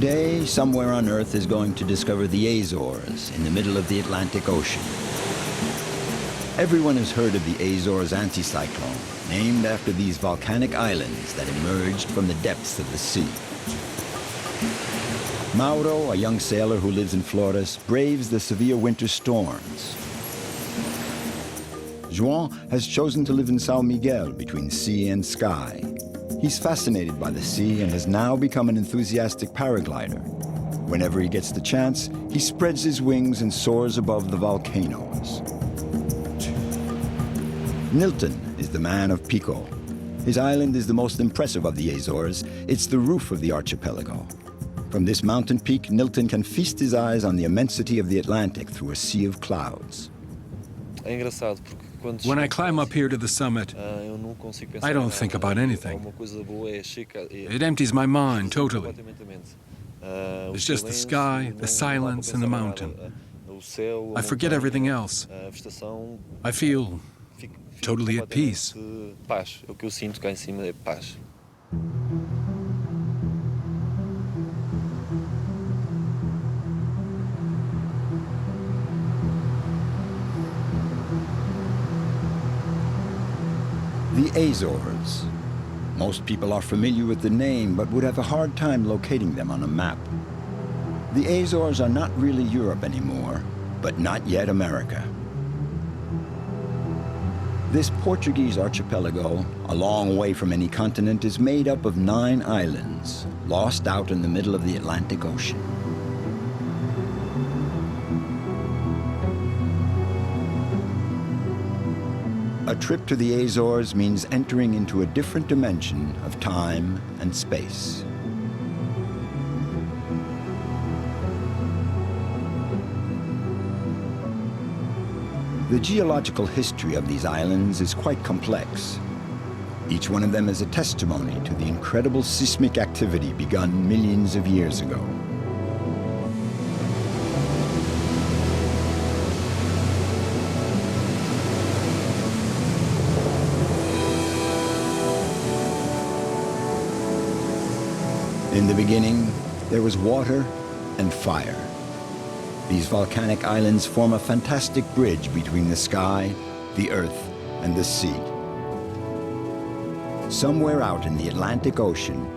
Today, somewhere on Earth is going to discover the Azores in the middle of the Atlantic Ocean. Everyone has heard of the Azores anticyclone, named after these volcanic islands that emerged from the depths of the sea. Mauro, a young sailor who lives in Flores, braves the severe winter storms. João has chosen to live in São Miguel between sea and sky. He's fascinated by the sea and has now become an enthusiastic paraglider. Whenever he gets the chance, he spreads his wings and soars above the volcanoes. Nilton is the man of Pico. His island is the most impressive of the Azores. It's the roof of the archipelago. From this mountain peak, Nilton can feast his eyes on the immensity of the Atlantic through a sea of clouds. When I climb up here to the summit, I don't think about anything. It empties my mind totally. It's just the sky, the silence, and the mountain. I forget everything else. I feel totally at peace. The Azores. Most people are familiar with the name, but would have a hard time locating them on a map. The Azores are not really Europe anymore, but not yet America. This Portuguese archipelago, a long way from any continent, is made up of 9 islands, lost out in the middle of the Atlantic Ocean. A trip to the Azores means entering into a different dimension of time and space. The geological history of these islands is quite complex. Each one of them is a testimony to the incredible seismic activity begun millions of years ago. In the beginning, there was water and fire. These volcanic islands form a fantastic bridge between the sky, the earth, and the sea. Somewhere out in the Atlantic Ocean,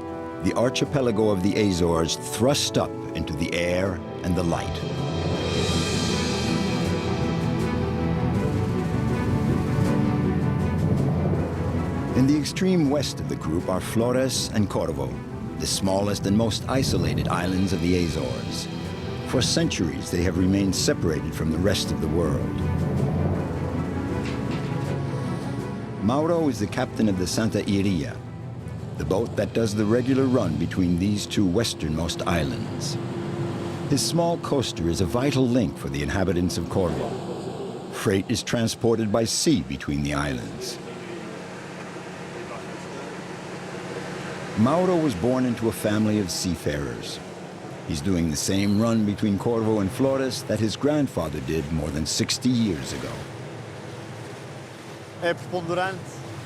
the archipelago of the Azores thrust up into the air and the light. In the extreme west of the group are Flores and Corvo, the smallest and most isolated islands of the Azores. For centuries, they have remained separated from the rest of the world. Mauro is the captain of the Santa Iria, the boat that does the regular run between these two westernmost islands. His small coaster is a vital link for the inhabitants of Corvo. Freight is transported by sea between the islands. Mauro was born into a family of seafarers. He's doing the same run between Corvo and Flores that his grandfather did more than 60 years ago.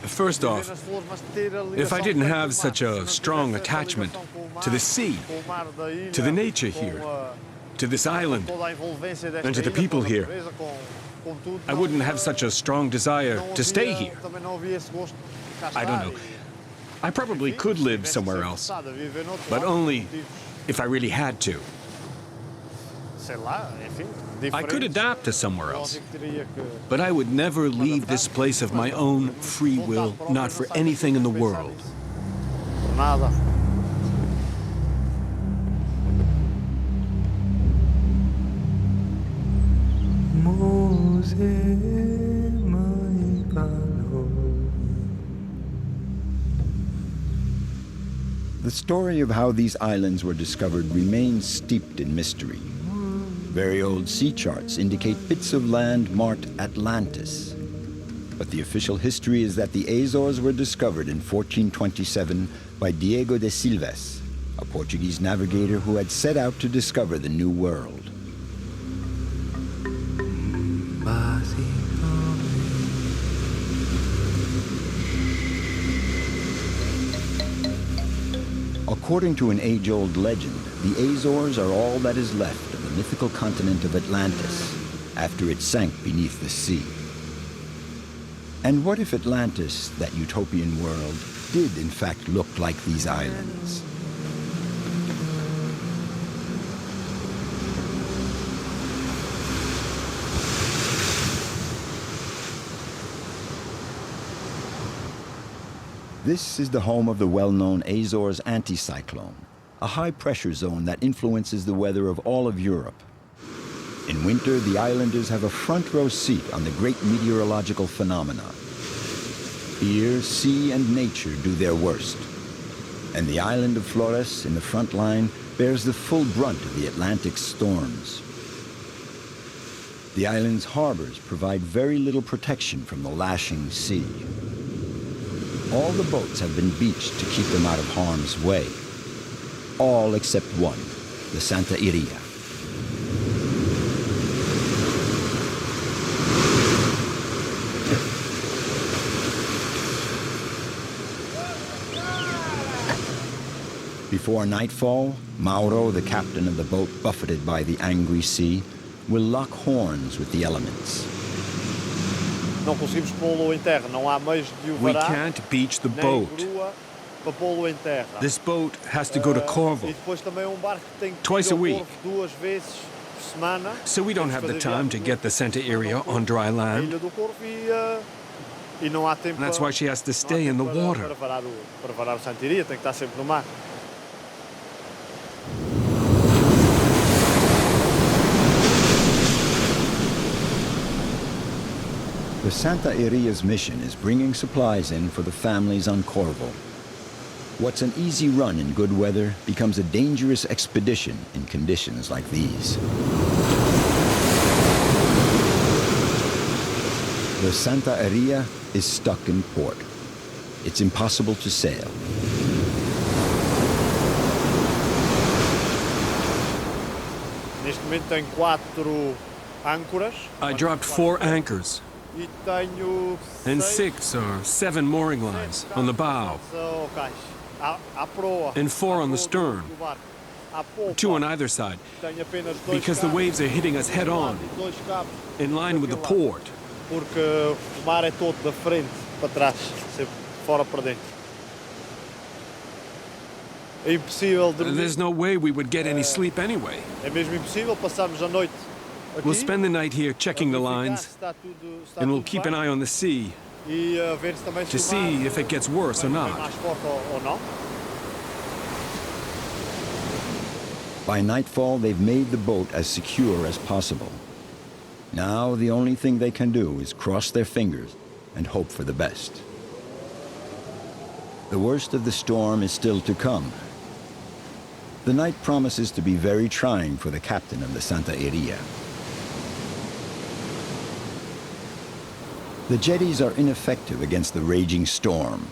First off, if I didn't have such a strong attachment to the sea, to the nature here, to this island, and to the people here, I wouldn't have such a strong desire to stay here. I don't know. I probably could live somewhere else, but only if I really had to. I could adapt to somewhere else, but I would never leave this place of my own free will, not for anything in the world. The story of how these islands were discovered remains steeped in mystery. Very old sea charts indicate bits of land marked Atlantis. But the official history is that the Azores were discovered in 1427 by Diego de Silves, a Portuguese navigator who had set out to discover the New World. According to an age-old legend, the Azores are all that is left of the mythical continent of Atlantis after it sank beneath the sea. And what if Atlantis, that utopian world, did in fact look like these islands? This is the home of the well-known Azores anticyclone, a high-pressure zone that influences the weather of all of Europe. In winter, the islanders have a front-row seat on the great meteorological phenomena. Here, sea and nature do their worst. And the island of Flores, in the front line, bears the full brunt of the Atlantic storms. The island's harbors provide very little protection from the lashing sea. All the boats have been beached to keep them out of harm's way. All except one, the Santa Iria. Before nightfall, Mauro, the captain of the boat buffeted by the angry sea, will lock horns with the elements. Não conseguimos pô-lo em terra, não há meios de o We varar, can't beach the nem boat. grua para pô-lo em terra. This boat has to go to Corvo, E depois também é um barco que tem que Twice ir ao a week. Corvo 2 vezes por semana. so we don't Temos have the fazer time to viagem get the Santa Iria on dry à land. Ilha do Corvo e não há tempo. And that's why she has to não há stay in the tempo para- water. Para varar o Santa Iria, tem que estar sempre no mar. The Santa Iria's mission is bringing supplies in for the families on Corvo. What's an easy run in good weather becomes a dangerous expedition in conditions like these. The Santa Iria is stuck in port. It's impossible to sail. Neste momento tem 4 âncoras. I dropped 4 anchors E tenho and 6 6 or 7 mooring lines on the bow, ao cais. À proa. And 4 À on the proa stern. do barco. À popa, 2 on either side, tenho apenas 2 because the cabos, waves are hitting us head on, e 2 cabos in line with the daquele lado. port. Porque o mar é todo da frente para trás, sempre fora para dentro. É impossível dormir. There's no way we would get any sleep anyway. É mesmo impossível passarmos a noite aqui. We'll spend the night here a checking the verificar lines, se está tudo and we'll bem, keep an eye on the sea e ver se também to se o mar see if it gets worse or vem not. mais forte ou não. By nightfall, they've made the boat as secure as possible. Now, the only thing they can do is cross their fingers and hope for the best. The worst of the storm is still to come. The night promises to be very trying for the captain of the Santa Iria. The jetties are ineffective against the raging storm.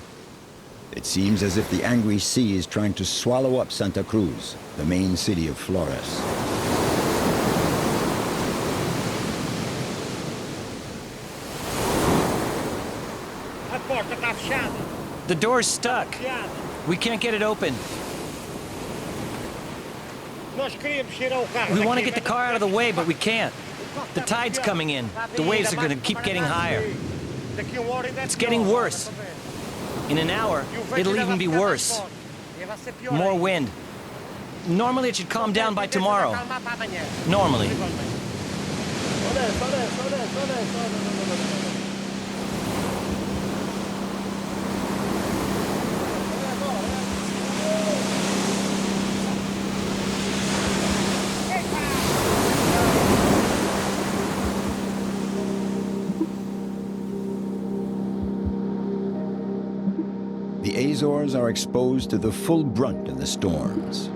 It seems as if the angry sea is trying to swallow up Santa Cruz, the main city of Flores. A porta está fechada. The door's stuck. Fechada. We can't get it open. Nós queríamos tirar o carro. We want to daqui, get the mas car out of the way, but we can't. The tide's coming in. The waves are going to keep getting higher. Daqui a uma hora ainda é It's pior. getting worse. In an hour, E o vento it'll ainda even vai be ficar mais worse. forte. E vai ser pior More ainda. wind. Normally it should calm down by Tenta tomorrow. acalmar para amanhã. Normally. Só desce, só desce, só desce, só desce, só desce. The Azores are exposed to the full brunt of the storms.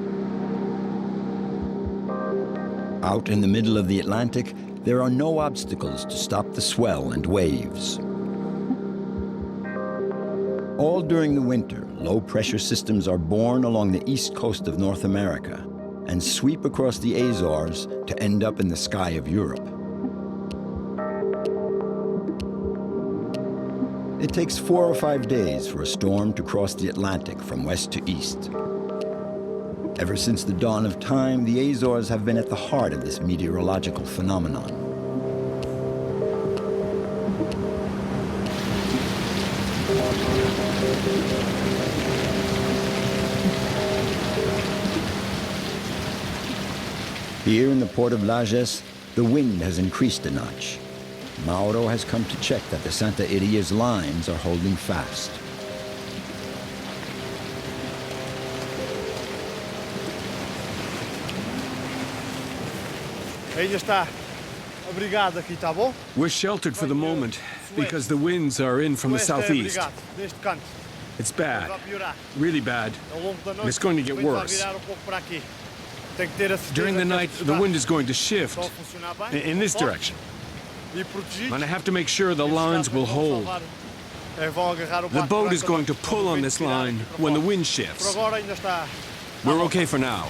Out in the middle of the Atlantic, there are no obstacles to stop the swell and waves. All during the winter, low-pressure systems are born along the east coast of North America and sweep across the Azores to end up in the sky of Europe. It takes 4 or 5 days for a storm to cross the Atlantic from west to east. Ever since the dawn of time, the Azores have been at the heart of this meteorological phenomenon. Here in the port of Lajes, the wind has increased a notch. Mauro has come to check that the Santa Iria's lines are holding fast. Ainda está abrigado aqui, tá bom? We're sheltered for the moment because the winds are in from the Oeste é southeast. abrigado, neste canto. It's bad, Vai piorar. really bad. Ao longo da noite, And it's going to get o vento vai worse. virar pouco para aqui. Tem que ter a certeza During the que night, estes the carros wind is going to shift estão a funcionar bem, in this estão direction. fortes e protegidos. And I have to make sure the Estes lines carros will vão hold. salvar, vão agarrar o The barco boat is durante a going to noite, pull quando o on vento this virar line aqui para when the fora. wind Por shifts. agora ainda está. We're okay for now.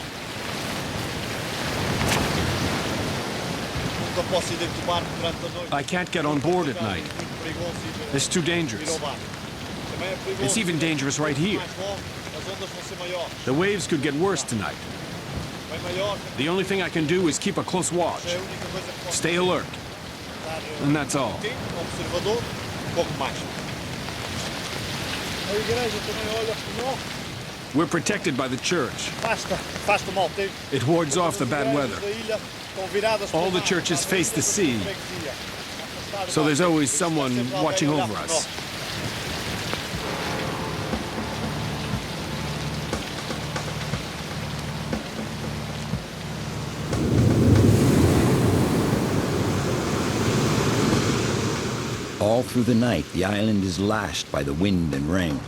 Nunca posso ir dentro do barco durante a noite. I can't get on board at night. É muito perigoso ir It's too ao dangerous. barco. Também é perigoso. It's even dangerous right here. Mais longe, as ondas vão ser maiores. The waves could get worse tonight. Bem maior. The only thing I can do is keep a close watch. É a única coisa que posso Stay alert. estar And that's all. observador, pouco mais. A igreja também olha por nós. We're protected by the church. Afasta o mau tempo. It wards off the bad As weather. igrejas da ilha estão viradas para All o the mar, churches para a face the sea, freguesia. Afastar so o mar. there's always Está someone sempre alguém watching a olhar over por us. nós. All through the night, the island is lashed by the wind and rain.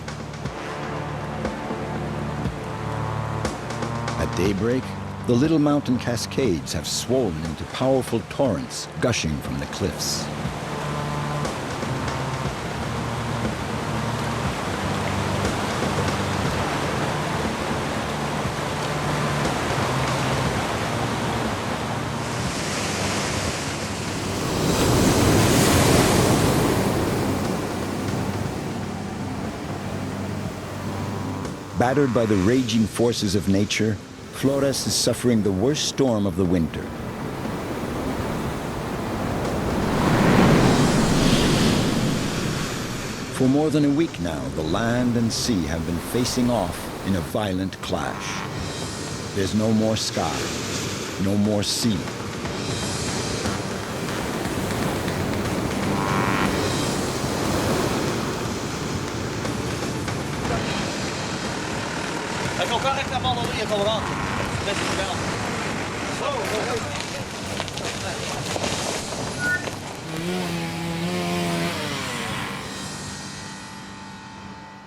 At daybreak, the little mountain cascades have swollen into powerful torrents gushing from the cliffs. Battered by the raging forces of nature, Flores is suffering the worst storm of the winter. For more than a week now, the land and sea have been facing off in a violent clash. There's no more sky, no more sea. Aquele carro é que está mal ali, aquele lado. Desce o belo.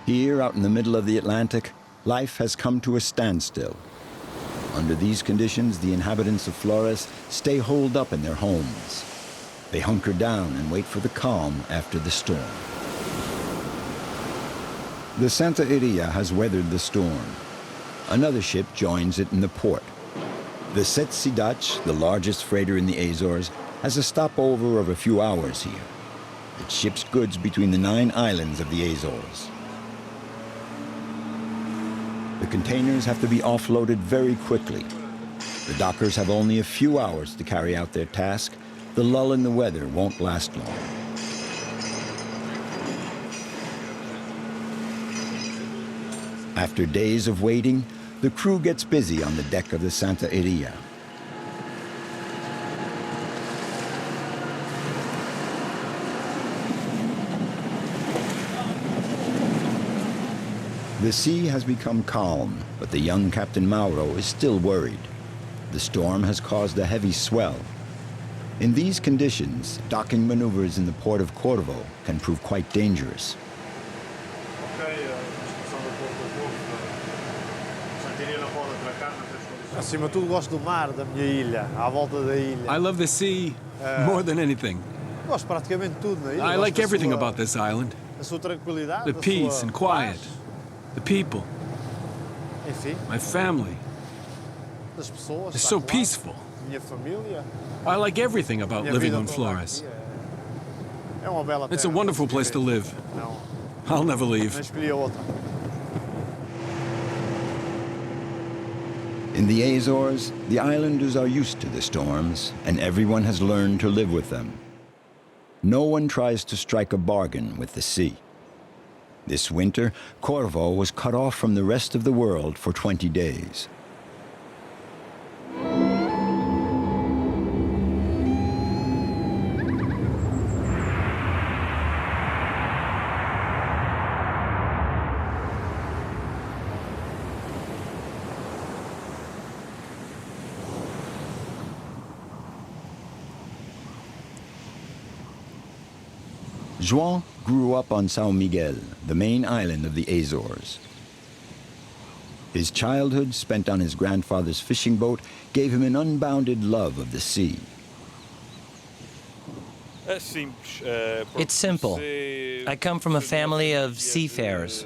Here, out in the middle of the Atlantic, life has come to a standstill. Under these conditions, the inhabitants of Flores stay holed up in their homes. They hunker down and wait for the calm after the storm. The Santa Iria has weathered the storm. Another ship joins it in the port. The Set Sidach, the largest freighter in the Azores, has a stopover of a few hours here. It ships goods between the 9 islands of the Azores. The containers have to be offloaded very quickly. The dockers have only a few hours to carry out their task. The lull in the weather won't last long. After days of waiting, the crew gets busy on the deck of the Santa Iria. The sea has become calm, but the young Captain Mauro is still worried. The storm has caused a heavy swell. In these conditions, docking maneuvers in the port of Corvo can prove quite dangerous. Acima de tudo gosto do mar, da minha ilha, à volta da ilha. I love the sea more than anything. Gosto praticamente de tudo na ilha. I Gosto like da everything sua- about this island. A sua tranquilidade, The a peace sua and quiet, paz, the people, enfim, my family. das pessoas. It's está so claro. peaceful. Minha família. I like everything about Minha living vida on toda Flores. aqui é uma bela It's a terra wonderful para place se to viver. live. Não, I'll never leave. não escolhi a outra. In the Azores, the islanders are used to the storms, and everyone has learned to live with them. No one tries to strike a bargain with the sea. This winter, Corvo was cut off from the rest of the world for 20 days. João grew up on São Miguel, the main island of the Azores. His childhood, spent on his grandfather's fishing boat, gave him an unbounded love of the sea. It's simple. I come from a family of seafarers.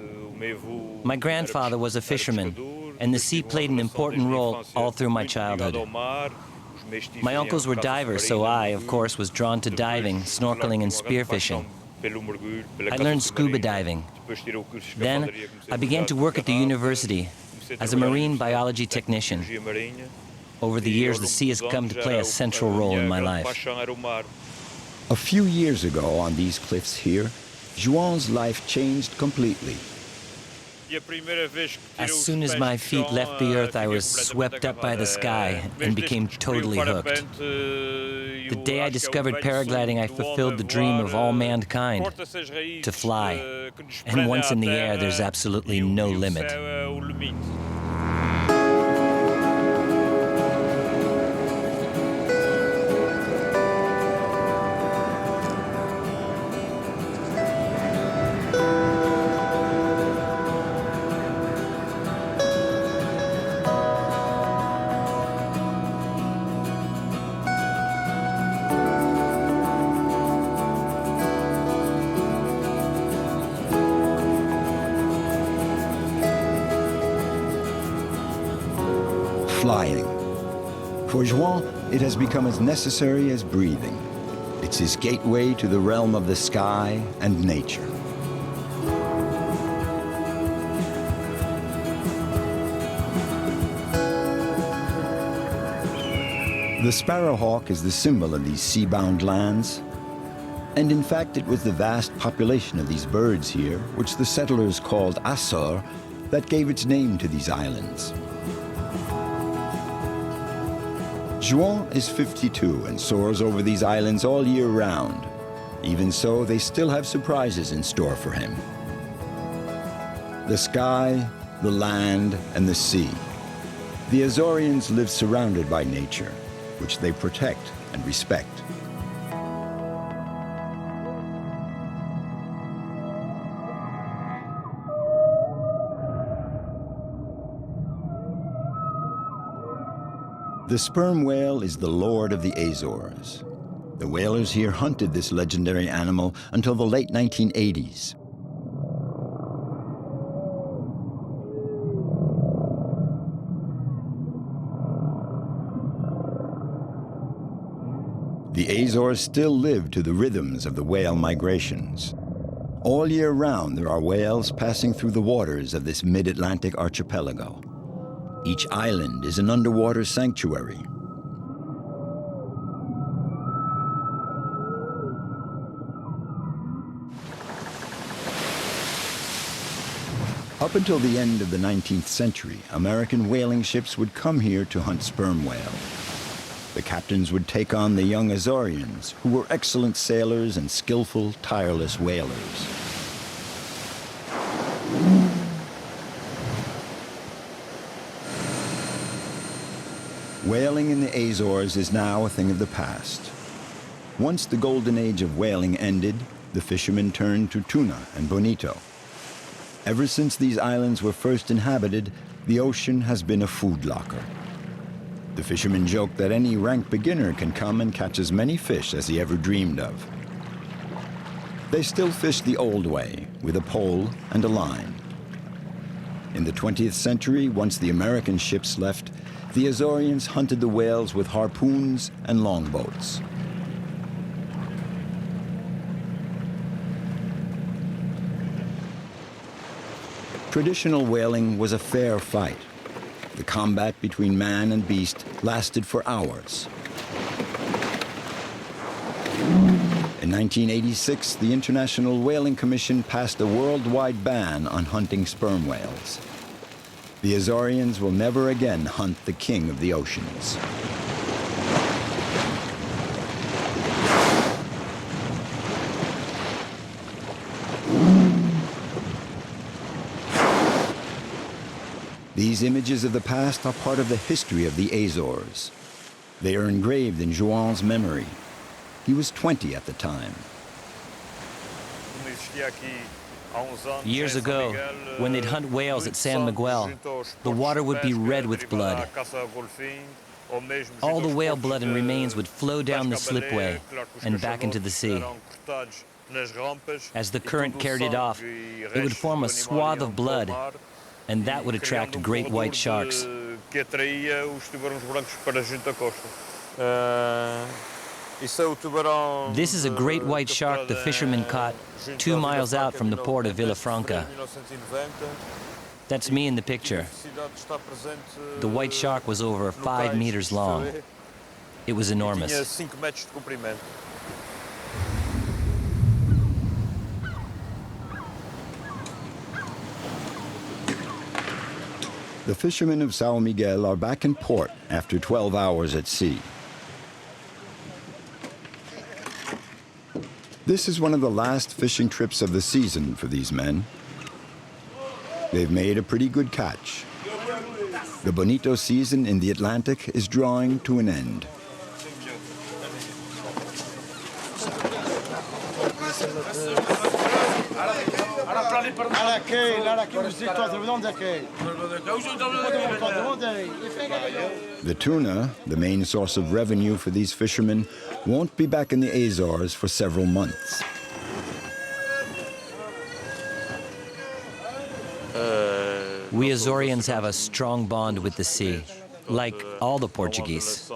My grandfather was a fisherman, and the sea played an important role all through my childhood. My uncles were divers, so I, of course, was drawn to diving, snorkeling, and spearfishing. I learned scuba diving. Then, I began to work at the university as a marine biology technician. Over the years, the sea has come to play a central role in my life. A few years ago on these cliffs here, João's life changed completely. As soon as my feet left the earth, I was swept up by the sky and became totally hooked. The day I discovered paragliding, I fulfilled the dream of all mankind, to fly. And once in the air, there's absolutely no limit. Flying. For João, it has become as necessary as breathing. It's his gateway to the realm of the sky and nature. The sparrowhawk is the symbol of these sea-bound lands. And in fact, it was the vast population of these birds here, which the settlers called Açores, that gave its name to these islands. João is 52 and soars over these islands all year round. Even so, they still have surprises in store for him. The sky, the land, and the sea. The Azoreans live surrounded by nature, which they protect and respect. The sperm whale is the lord of the Azores. The whalers here hunted this legendary animal until the late 1980s. The Azores still live to the rhythms of the whale migrations. All year round, there are whales passing through the waters of this mid-Atlantic archipelago. Each island is an underwater sanctuary. Up until the end of the 19th century, American whaling ships would come here to hunt sperm whale. The captains would take on the young Azoreans, who were excellent sailors and skillful, tireless whalers. Whaling in the Azores is now a thing of the past. Once the golden age of whaling ended, the fishermen turned to tuna and bonito. Ever since these islands were first inhabited, the ocean has been a food locker. The fishermen joke that any rank beginner can come and catch as many fish as he ever dreamed of. They still fish the old way, with a pole and a line. In the 20th century, once the American ships left, the Azoreans hunted the whales with harpoons and longboats. Traditional whaling was a fair fight. the combat between man and beast lasted for hours. In 1986, the International Whaling Commission passed a worldwide ban on hunting sperm whales. The Azorians will never again hunt the king of the oceans. These images of the past are part of the history of the Azores. They are engraved in João's memory. He was 20 at the time. Years ago, when they'd hunt whales at San Miguel, the water would be red with blood. All the whale blood and remains would flow down the slipway and back into the sea. As the current carried it off, it would form a swath of blood, and that would attract great white sharks. This is a great white shark the fishermen caught 2 miles out from the port of Villafranca. That's me in the picture. The white shark was over 5 meters long. It was enormous. The fishermen of São Miguel are back in port after 12 hours at sea. This is one of the last fishing trips of the season for these men. They've made a pretty good catch. The bonito season in the Atlantic is drawing to an end. The tuna, the main source of revenue for these fishermen, won't be back in the Azores for several months. We Azorians have a strong bond with the sea, like all the Portuguese.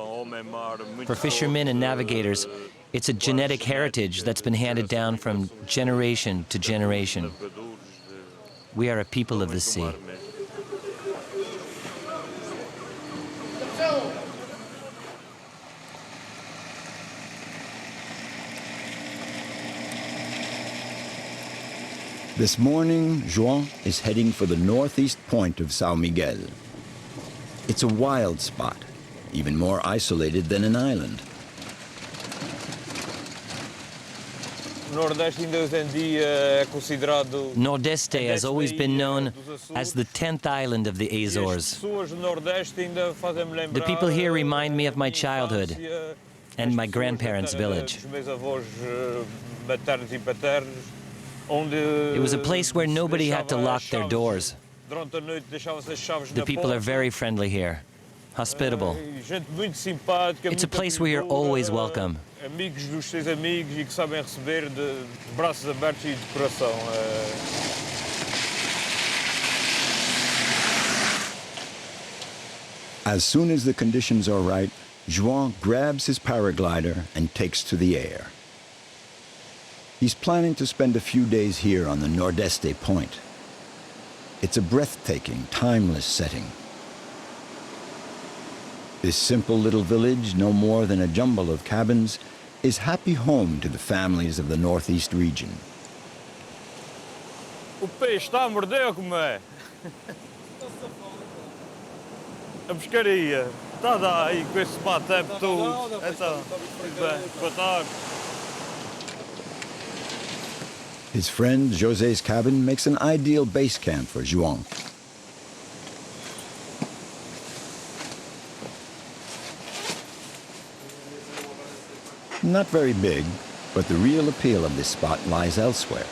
For fishermen and navigators, it's a genetic heritage that's been handed down from generation to generation. We are a people of the sea. This morning, João is heading for the northeast point of São Miguel. It's a wild spot, even more isolated than an island. Nordeste has always been known as the 10th island of the Azores. The people here remind me of my childhood and my grandparents' village. It was a place where nobody had to lock their doors. The people are very friendly here, hospitable. It's a place where you're always welcome. As soon as the conditions are right, João grabs his paraglider and takes to the air. He's planning to spend a few days here on the Nordeste point. It's a breathtaking, timeless setting. This simple little village, no more than a jumble of cabins, is happy home to the families of the Northeast region. O peixe está a morder como é? A pescaria está a dar aí com esse bate-tempo todo. Então, bem, boa tarde. His friend José's cabin makes an ideal base camp for João. Not very big, but the real appeal of this spot lies elsewhere.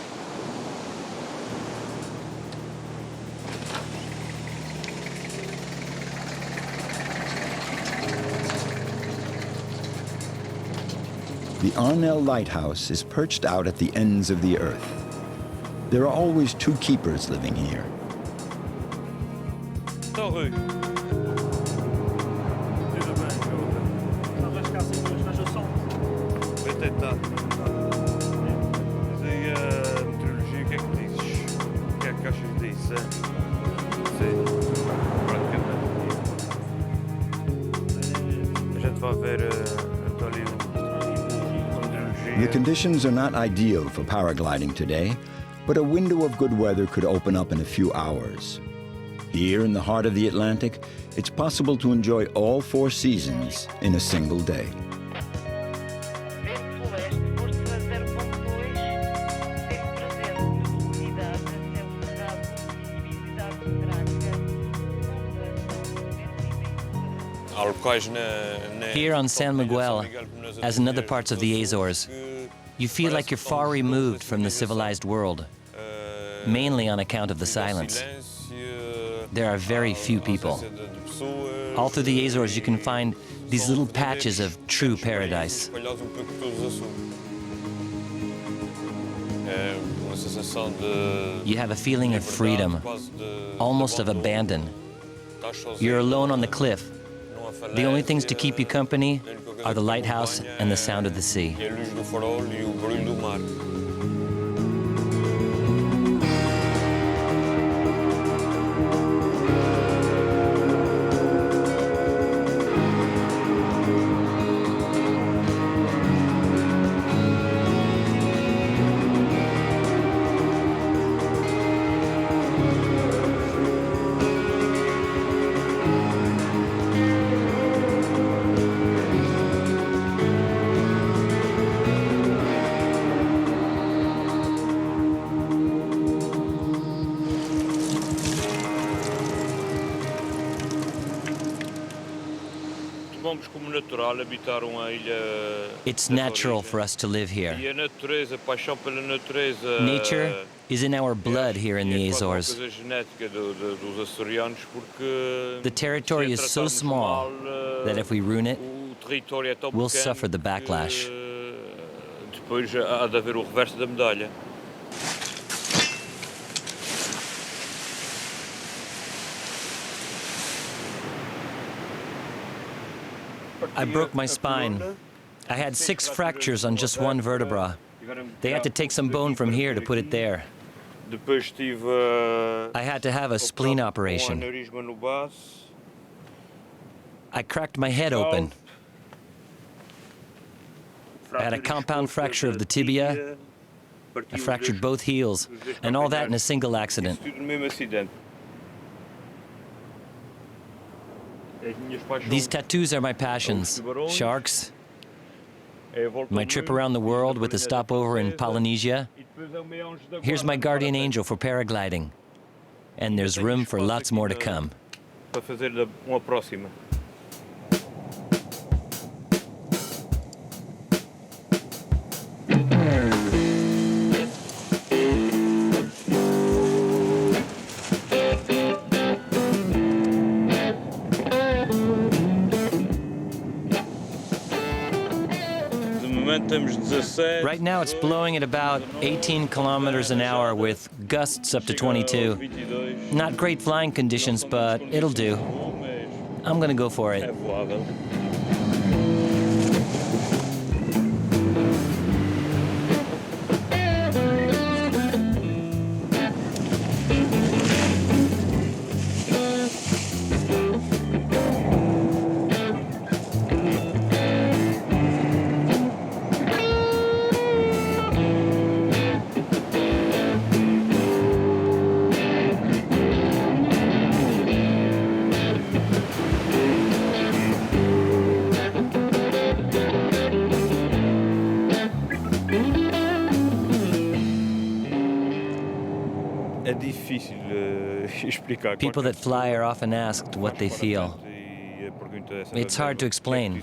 The Arnell Lighthouse is perched out at the ends of the earth. There are always 2 keepers living here. Sorry. Vou tentar. Mas aí a meteorologia, o que é que dizes? O que é que achas disso? Sim, praticamente. The conditions are not ideal for paragliding today, but a window of good weather could open up in a few hours. Here in the heart of the Atlantic, it's possible to enjoy all 4 seasons in a single day. Here on San Miguel, as in other parts of the Azores, you feel like you're far removed from the civilized world, mainly on account of the silence. There are very few people. All through the Azores you can find these little patches of true paradise. You have a feeling of freedom, almost of abandon. You're alone on the cliff. The only things to keep you company are the lighthouse and the sound of the sea. It's natural for us to live here. Nature is in our blood here in the Azores. The territory is so small that if we ruin it, we'll suffer the backlash. I broke my spine. I had 6 fractures on just one vertebra. They had to take some bone from here to put it there. I had to have a spleen operation. I cracked my head open. I had a compound fracture of the tibia. I fractured both heels, and all that in a single accident. These tattoos are my passions. Sharks, my trip around the world with a stopover in Polynesia. Here's my guardian angel for paragliding. And there's room for lots more to come. Right now it's blowing at about 18 kilometers an hour with gusts up to 22. Not great flying conditions, but it'll do. I'm gonna go for it. People that fly are often asked what they feel. It's hard to explain.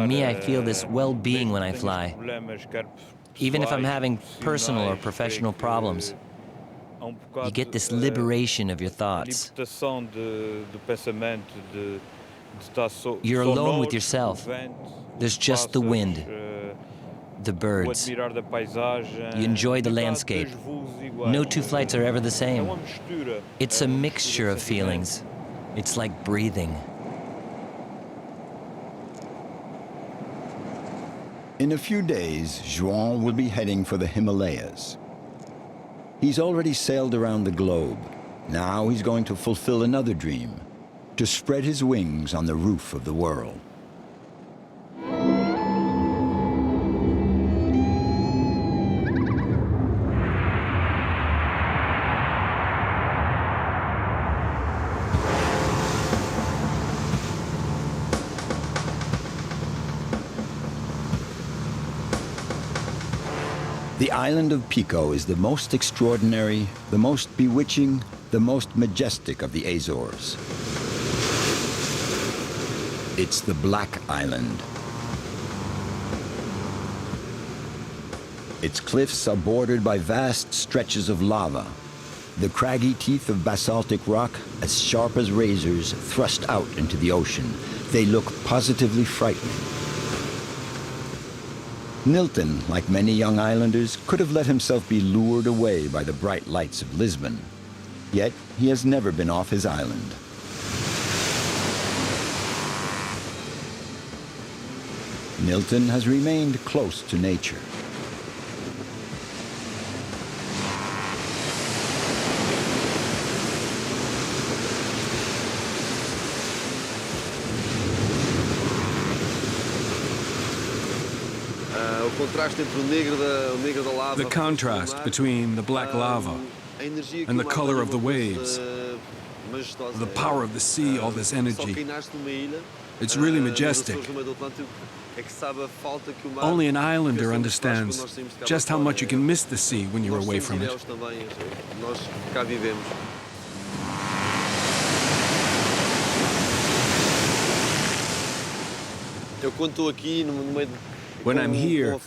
Me, I feel this well-being when I fly. Even if I'm having personal or professional problems, you get this liberation of your thoughts. You're alone with yourself. There's just the wind, the birds. You enjoy the landscape. No 2 flights are ever the same. It's a mixture of feelings. It's like breathing. In a few days, Juan will be heading for the Himalayas. He's already sailed around the globe, Now he's going to fulfill another dream, to spread his wings on the roof of the world. The island of Pico is the most extraordinary, the most bewitching, the most majestic of the Azores. It's the Black Island. Its cliffs are bordered by vast stretches of lava. The craggy teeth of basaltic rock, as sharp as razors, thrust out into the ocean. They look positively frightening. Nilton, like many young islanders, could have let himself be lured away by the bright lights of Lisbon. Yet he has never been off his island. Nilton has remained close to nature. The contrast between the black lava and the color of the waves, the power of the sea, all this energy. It's really majestic. Only an islander understands just how much you can miss the sea when you're away from it. When I'm here,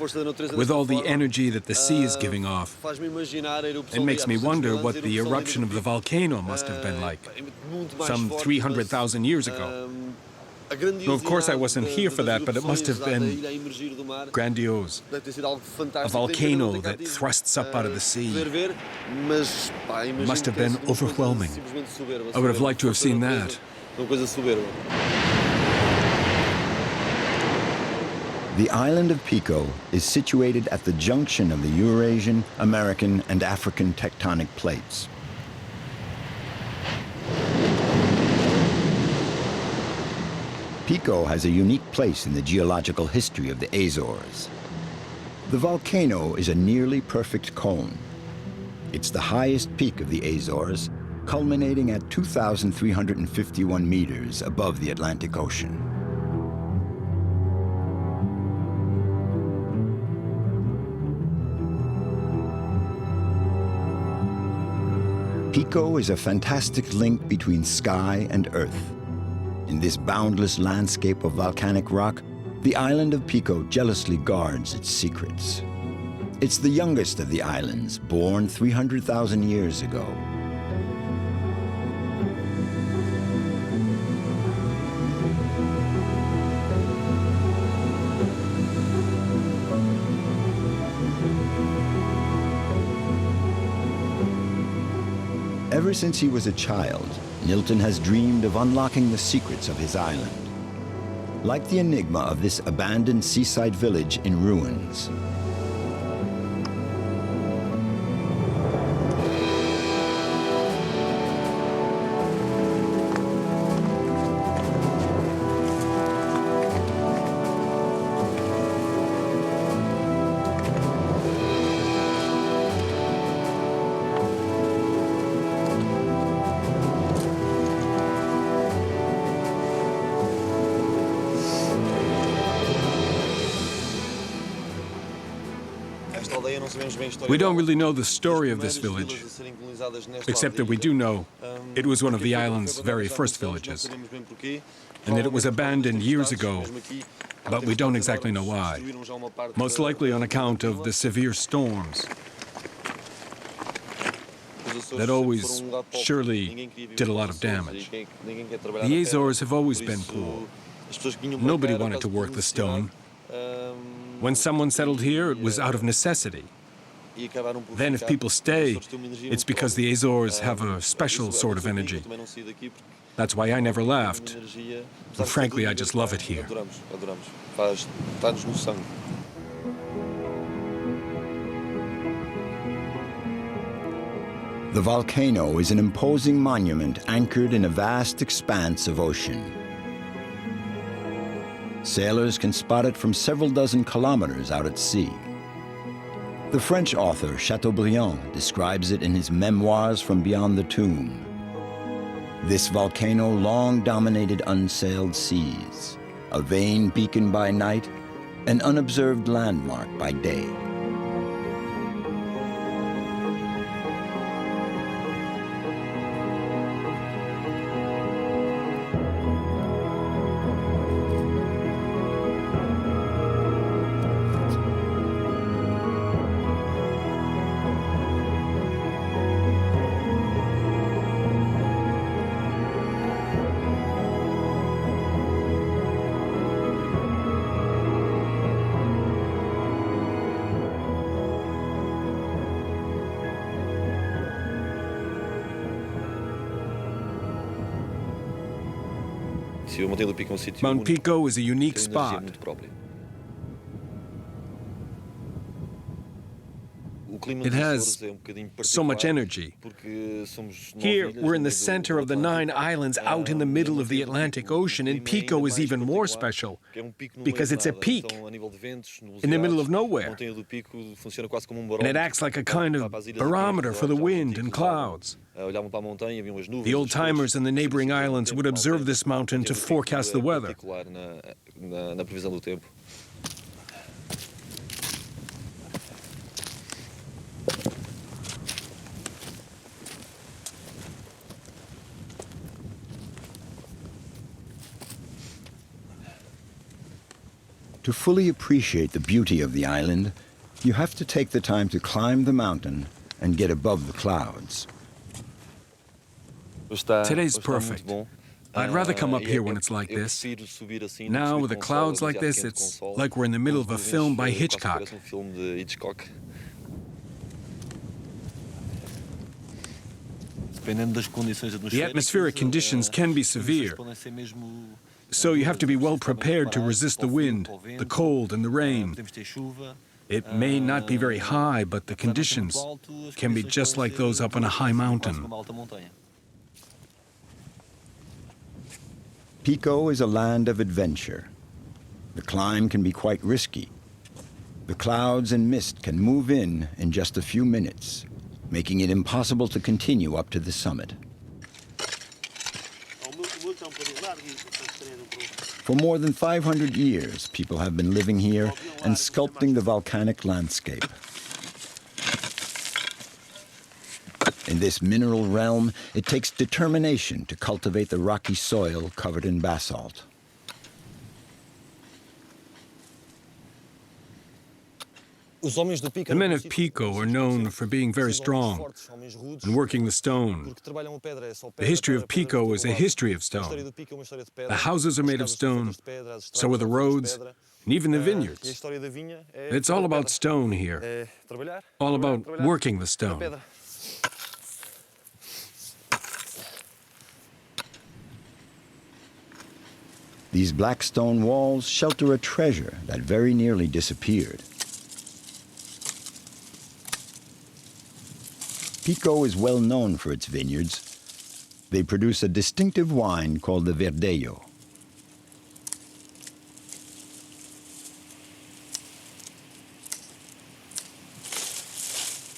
with all the energy that the sea is giving off, it makes me wonder what the eruption of the volcano must have been like, some 300,000 years ago. No, of course I wasn't here for that, but it must have been grandiose. A volcano that thrusts up out of the sea. It must have been overwhelming. I would have liked to have seen that. The island of Pico is situated at the junction of the Eurasian, American, and African tectonic plates. Pico has a unique place in the geological history of the Azores. The volcano is a nearly perfect cone. It's the highest peak of the Azores, culminating at 2,351 meters above the Atlantic Ocean. Pico is a fantastic link between sky and earth. In this boundless landscape of volcanic rock, the island of Pico jealously guards its secrets. It's the youngest of the islands, born 300,000 years ago. Ever since he was a child, Nilton has dreamed of unlocking the secrets of his island. Like the enigma of this abandoned seaside village in ruins. We don't really know the story of this village, except that we do know it was one of the island's very first villages, and that it was abandoned years ago, but we don't exactly know why. Most likely on account of the severe storms that always surely did a lot of damage. The Azores have always been poor. Nobody wanted to work the stone. When someone settled here, it was out of necessity. Then if people stay, it's because the Azores have a special sort of energy. That's why I never left. And frankly, I just love it here. The volcano is an imposing monument anchored in a vast expanse of ocean. Sailors can spot it from several dozen kilometers out at sea. The French author Chateaubriand describes it in his Memoirs from Beyond the Tomb. This volcano long dominated unsailed seas, a vain beacon by night, an unobserved landmark by day. Mount Pico is a unique spot. It has so much energy. Here, we're in the center of the 9 islands out in the middle of the Atlantic Ocean, and Pico is even more special because it's a peak in the middle of nowhere. And it acts like a kind of barometer for the wind and clouds. The old-timers in the neighboring islands would observe this mountain to forecast the weather. To fully appreciate the beauty of the island, you have to take the time to climb the mountain and get above the clouds. Today's perfect. I'd rather come up here when it's like this. Now, with the clouds like this, it's like we're in the middle of a film by Hitchcock. The atmospheric conditions can be severe, so you have to be well prepared to resist the wind, the cold, and the rain. It may not be very high, but the conditions can be just like those up on a high mountain. Pico is a land of adventure. The climb can be quite risky. The clouds and mist can move in just a few minutes, making it impossible to continue up to the summit. For more than 500 years, people have been living here and sculpting the volcanic landscape. In this mineral realm, it takes determination to cultivate the rocky soil covered in basalt. The men of Pico are known for being very strong and working the stone. The history of Pico is a history of stone. The houses are made of stone, so are the roads, and even the vineyards. It's all about stone here, all about working the stone. These black stone walls shelter a treasure that very nearly disappeared. Pico is well known for its vineyards. They produce a distinctive wine called the Verdelho.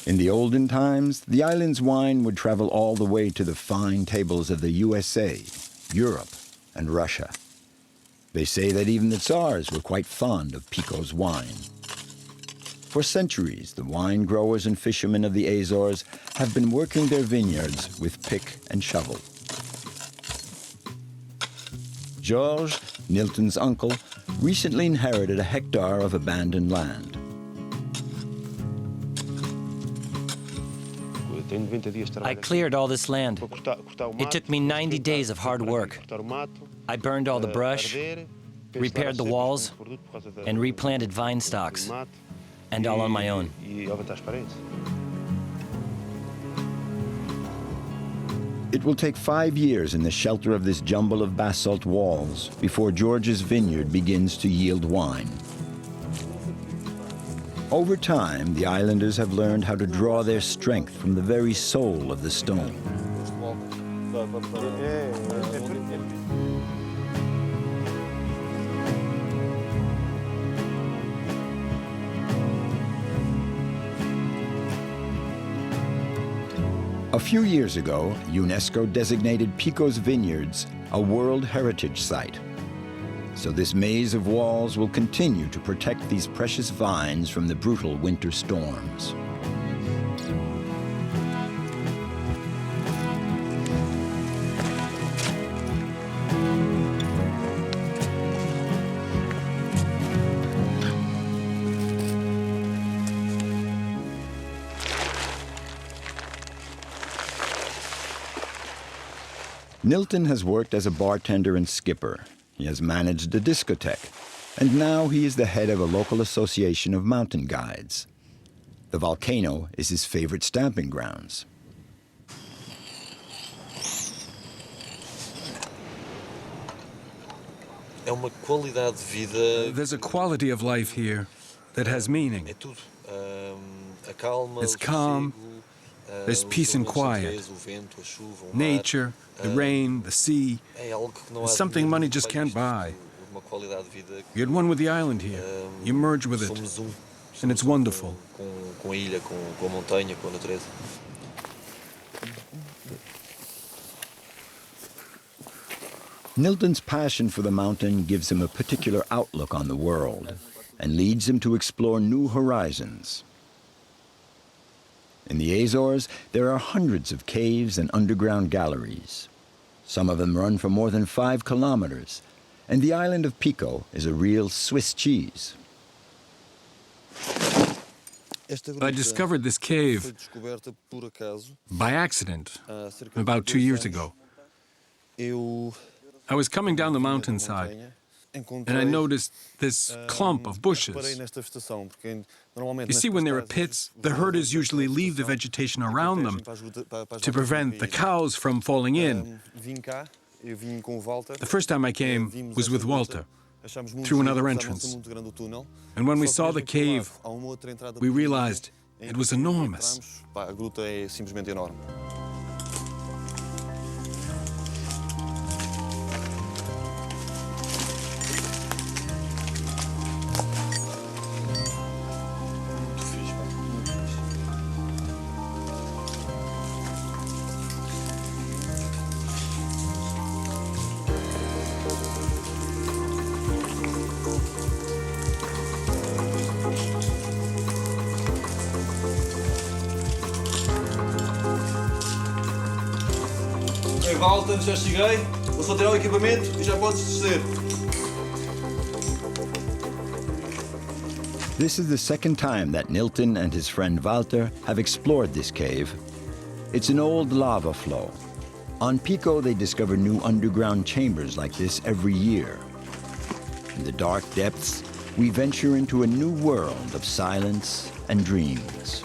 In the olden times, the island's wine would travel all the way to the fine tables of the USA, Europe, and Russia. They say that even the Tsars were quite fond of Pico's wine. For centuries, the wine growers and fishermen of the Azores have been working their vineyards with pick and shovel. George, Nilton's uncle, recently inherited a hectare of abandoned land. I cleared all this land. It took me 90 days of hard work. I burned all the brush, repaired the walls, and replanted vine stocks, and all on my own. It will take 5 years in the shelter of this jumble of basalt walls before George's vineyard begins to yield wine. Over time, the islanders have learned how to draw their strength from the very soul of the stone. A few years ago, UNESCO designated Pico's Vineyards a World Heritage Site. So this maze of walls will continue to protect these precious vines from the brutal winter storms. Nilton has worked as a bartender and skipper. He has managed a discotheque, and now he is the head of a local association of mountain guides. The volcano is his favorite stamping grounds. There's a quality of life here that has meaning. It's calm, there's peace and quiet. Nature, the rain, the sea, it's something money just can't buy. You get one with the island here. You merge with it, and it's wonderful. Nilton's passion for the mountain gives him a particular outlook on the world and leads him to explore new horizons. In the Azores, there are hundreds of caves and underground galleries. Some of them run for more than 5 kilometers, and the island of Pico is a real Swiss cheese. I discovered this cave by accident about 2 years ago. I was coming down the mountainside, and I noticed this clump of bushes. You see, when there are pits, the herders usually leave the vegetation around them to prevent the cows from falling in. The first time I came was with Walter, through another entrance. And when we saw the cave, we realized it was enormous. Walter, já cheguei. Vou só tirar o equipamento e já podes descer. This is the second time that Nilton and his friend Walter have explored this cave. It's an old lava flow. On Pico, they discover new underground chambers like this every year. In the dark depths, we venture into a new world of silence and dreams.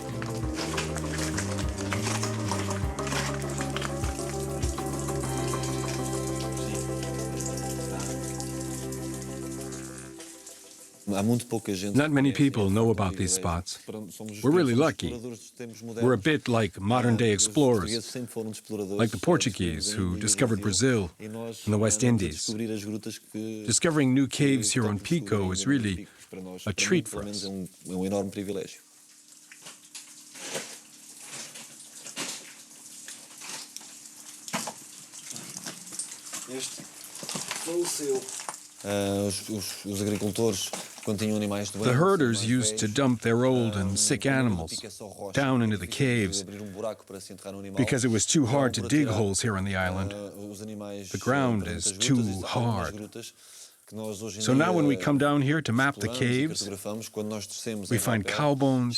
Not many people know about these spots. We're really lucky. We're a bit like modern-day explorers, like the Portuguese who discovered Brazil and the West Indies. Discovering new caves here on Pico is really a treat for us. The herders used to dump their old and sick animals down into the caves because it was too hard to dig holes here on the island. The ground is too hard. So now when we come down here to map the caves, we find cow bones,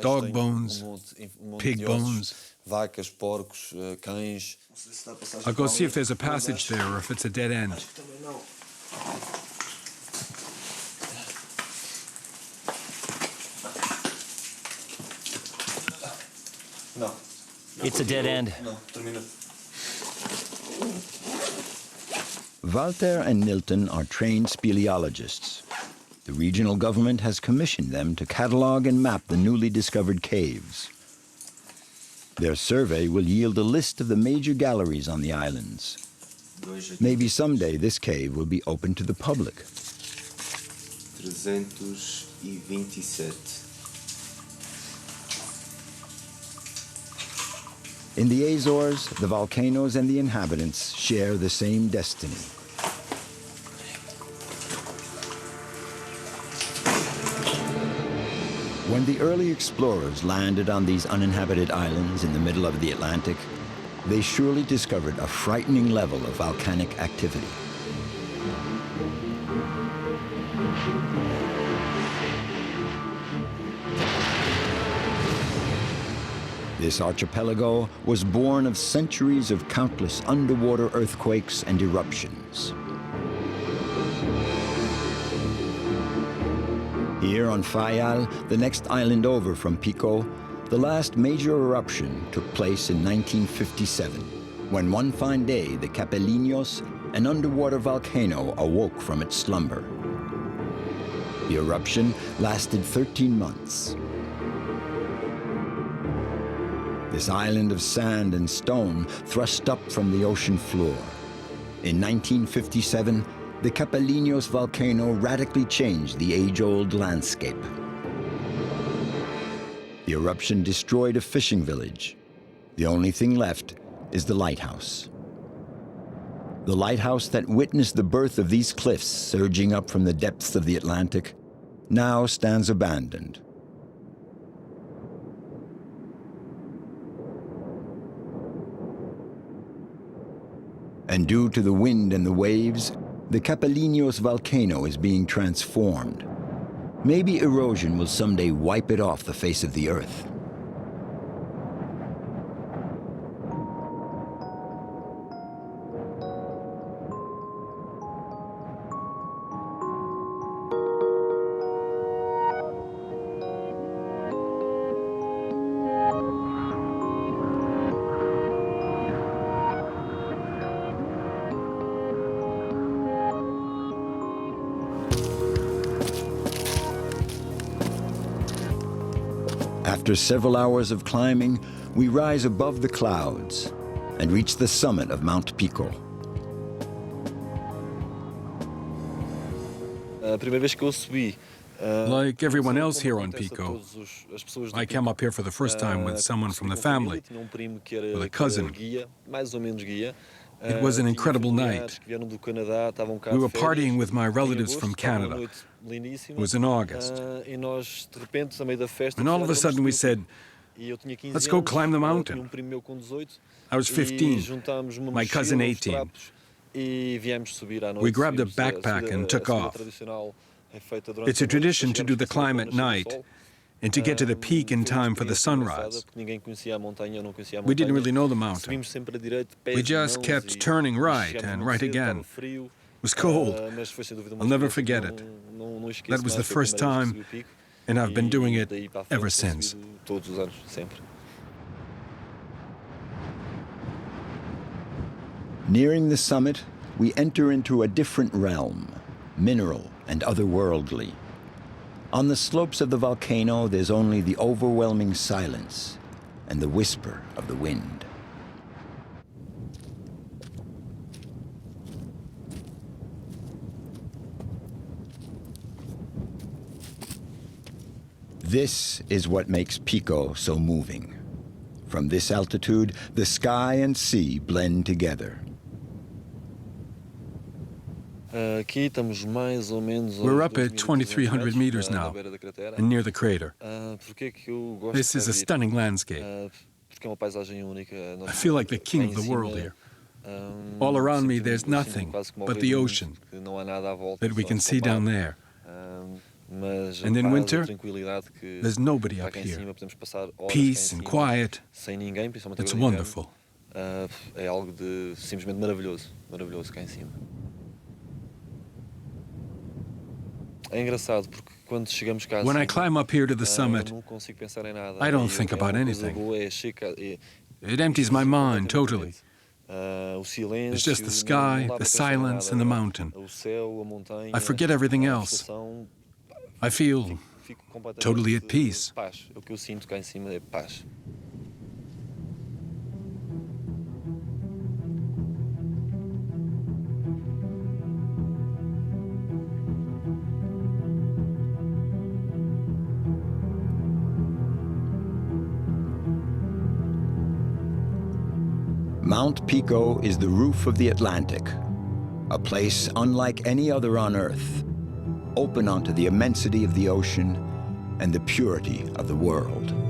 dog bones, pig bones. I'll go see if there's a passage there or if it's a dead end. It's a dead end. Walter and Nilton are trained speleologists. The regional government has commissioned them to catalog and map the newly discovered caves. Their survey will yield a list of the major galleries on the islands. Maybe someday this cave will be open to the public. 327. In the Azores, the volcanoes and the inhabitants share the same destiny. When the early explorers landed on these uninhabited islands in the middle of the Atlantic, they surely discovered a frightening level of volcanic activity. This archipelago was born of centuries of countless underwater earthquakes and eruptions. Here on Fayal, the next island over from Pico, the last major eruption took place in 1957, when one fine day the Capeliños, an underwater volcano, awoke from its slumber. The eruption lasted 13 months. This island of sand and stone thrust up from the ocean floor. In 1957, the Capeliños volcano radically changed the age-old landscape. The eruption destroyed a fishing village. The only thing left is the lighthouse. The lighthouse that witnessed the birth of these cliffs surging up from the depths of the Atlantic now stands abandoned. And due to the wind and the waves, the Capeliños volcano is being transformed. Maybe erosion will someday wipe it off the face of the earth. After several hours of climbing, we rise above the clouds and reach the summit of Mount Pico. Like everyone else here on Pico, I came up here for the first time with someone from the family, with a cousin. It was an incredible night. We were partying with my relatives from Canada. It was in August. And all of a sudden we said, let's go climb the mountain. I was 15, my cousin 18. We grabbed a backpack and took off. It's a tradition to do the climb at night and to get to the peak in time for the sunrise. We didn't really know the mountain. We just kept turning right and right again. It was cold. I'll never forget it. That was the first time, and I've been doing it ever since. Nearing the summit, we enter into a different realm, mineral and otherworldly. On the slopes of the volcano, there's only the overwhelming silence and the whisper of the wind. This is what makes Pico so moving. From this altitude, the sky and sea blend together. We're up at 2,300 meters now, and near the crater. This is a stunning landscape. I feel like the king of the world here. All around me, there's nothing but the ocean that we can see down there. And in winter, there's nobody up here. Peace and quiet. It's wonderful. When I climb up here to the summit, I don't think about anything. It empties my mind totally. It's just the sky, the silence, and the mountain. I forget everything else. I feel totally at peace. O que eu sinto cá em cima é paz. Mount Pico is the roof of the Atlantic, a place unlike any other on Earth, open onto the immensity of the ocean and the purity of the world.